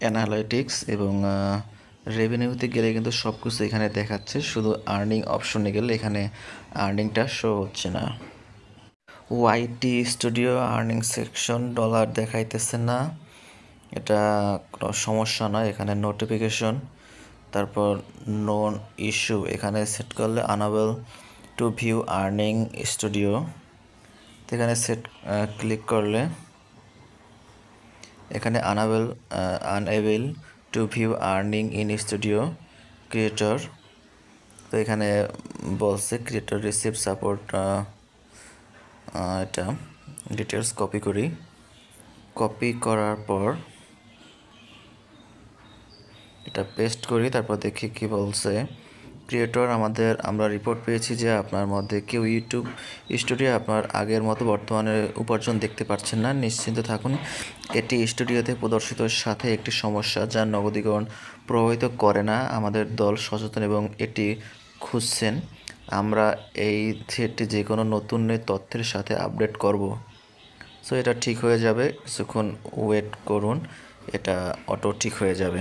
Analytics এবং রেভিনিউতে গেলে কিন্তু সব কিছু এখানে দেখাচ্ছে, শুধু আর্নিং অপশনে গেলে এখানে আর্নিংটা শো হচ্ছে না। YT studio earning section dollar দেখাইতেছে না, এটা কোনো সমস্যা নয়। এখানে নোটিফিকেশন, তারপর নোন ইস্যু এখানে সেট করলে unable to view earning studio, এখানে ক্লিক করলে এখানে unable to view earning in studio creator, তো এখানে বলছে ক্রিয়েটর রিসিভ সাপোর্ট, এটা ডিটেলস কপি করি। কপি করার পর এটা পেস্ট করি, তারপর দেখি কি বলছে। ক্রিয়েটর আমরা রিপোর্ট পেয়েছি যে আপনার মধ্যে কেউ ইউটিউব স্টুডিও আপনার আগের মতো বর্তমানে উপার্জন দেখতে পাচ্ছেন না। নিশ্চিন্ত থাকুন, এটি স্টুডিওতে প্রদর্শিত সাথে একটি সমস্যা যা নগদীকরণ প্রভাবিত করে না। আমাদের দল সচেতন এবং এটি খুঁজছেন। আমরা এই থ্রেডটি যে কোনো নতুন তথ্যের সাথে আপডেট করব। সো এটা ঠিক হয়ে যাবে, কিছুক্ষণ ওয়েট করুন, এটা অটো ঠিক হয়ে যাবে।